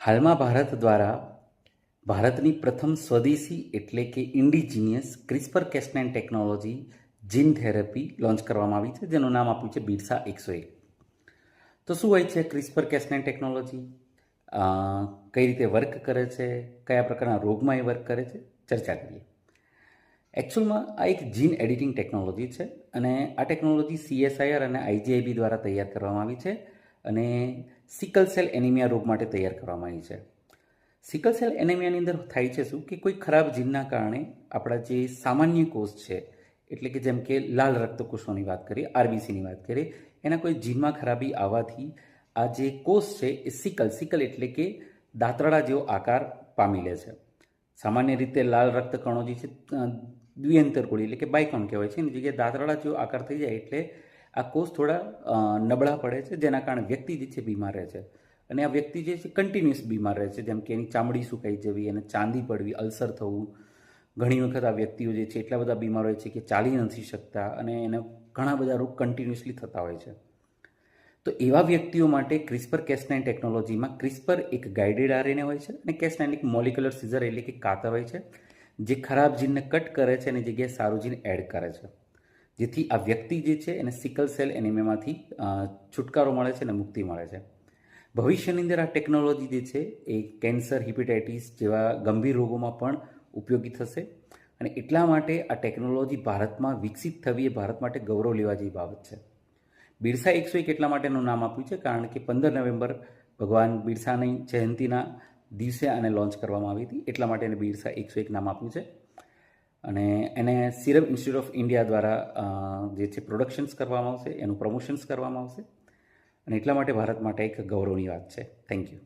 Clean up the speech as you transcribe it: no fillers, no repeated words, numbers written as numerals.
હાલમાં ભારત દ્વારા ભારતની પ્રથમ સ્વદેશી એટલે કે ઇન્ડિજિનિયસ ક્રિસ્પર-કેસ9 ટેકનોલોજી જીન થેરપી લોન્ચ કરવામાં આવી છે, જેનું નામ આપ્યું છે બિરસા 101. તો શું હોય છે ક્રિસ્પર-કેસ9 ટેકનોલોજી, કઈ રીતે વર્ક કરે છે, કયા પ્રકારના રોગમાં એ વર્ક કરે છે, ચર્ચા કરીએ. એકચ્યુઅલમાં આ એક જીન એડિટિંગ ટેકનોલોજી છે અને આ ટેકનોલોજી CSIR અને IGIB દ્વારા તૈયાર કરવામાં આવી છે અને સિકલ સેલ એનિમિયા રોગ માટે તૈયાર કરવામાં આવી છે. સિકલ સેલ એનિમિયાની અંદર થાય છે શું કે કોઈ ખરાબ જીનના કારણે આપણા જે સામાન્ય કોષ છે, એટલે કે જેમ કે લાલ રક્તકોષોની વાત કરીએ, RBCની વાત કરીએ, એના કોઈ જીનમાં ખરાબી આવવાથી આ જે કોષ છે એ સિકલ એટલે કે દાંતરડા જેવો આકાર પામી લે છે. સામાન્ય રીતે લાલ રક્તકણો જે છે દ્વિઅંતરગોળી એટલે કે બાયકોન કહેવાય છે, એની જગ્યાએ દાંતરડા જેવો આકાર થઈ જાય એટલે આ કોષ થોડા નબળા પડે છે, જેના કારણે વ્યક્તિ જે છે બીમાર રહે છે. અને આ વ્યક્તિ જે છે કન્ટિન્યુઅસ બીમાર રહે છે, જેમ કે એની ચામડી સુકાઈ જવી, એને ચાંદી પડવી, અલ્સર થવું. ઘણી વખત આ વ્યક્તિઓ જે છે એટલા બધા બીમાર હોય છે કે ચાલી નથી શકતા અને એને ઘણા બધા રોગ કન્ટિન્યુઅસલી થતા હોય છે. તો એવા વ્યક્તિઓ માટે ક્રિસ્પર-કેસ9 ટેકનોલોજીમાં ક્રિસ્પર એક ગાઇડેડ RNA હોય છે અને કેસ9 એક મોલિક્યુલર સીઝર એટલે કે કાતર હોય છે, જે ખરાબ જીનને કટ કરે છે અને જગ્યાએ સારું જીન એડ કરે છે, જેથી આ વ્યક્તિ જે છે એને સિકલ સેલ એનિમિયામાંથી છુટકારો મળે છે અને મુક્તિ મળે છે. ભવિષ્યની અંદર આ ટેકનોલોજી જે છે એ કેન્સર, હિપેટાઇટિસ જેવા ગંભીર રોગોમાં પણ ઉપયોગી થશે અને એટલા માટે આ ટેકનોલોજી ભારતમાં વિકસિત થવી એ ભારત માટે ગૌરવ લેવા જેવી બાબત છે. બિરસા 101 એટલા માટેનું નામ આપ્યું છે કારણ કે 15 નવેમ્બર ભગવાન બિરસાની જયંતિના દિવસે આને લોન્ચ કરવામાં આવી હતી, એટલા માટે એને બિરસા 101 નામ આપ્યું છે. અને એને સિરમ ઇન્સ્ટિટ્યૂટ ઓફ ઇન્ડિયા દ્વારા જે છે પ્રોડક્શન્સ કરવામાં આવશે, એનું પ્રમોશન્સ કરવામાં આવશે અને એટલા માટે ભારત માટે એક ગૌરવની વાત છે. Thank you.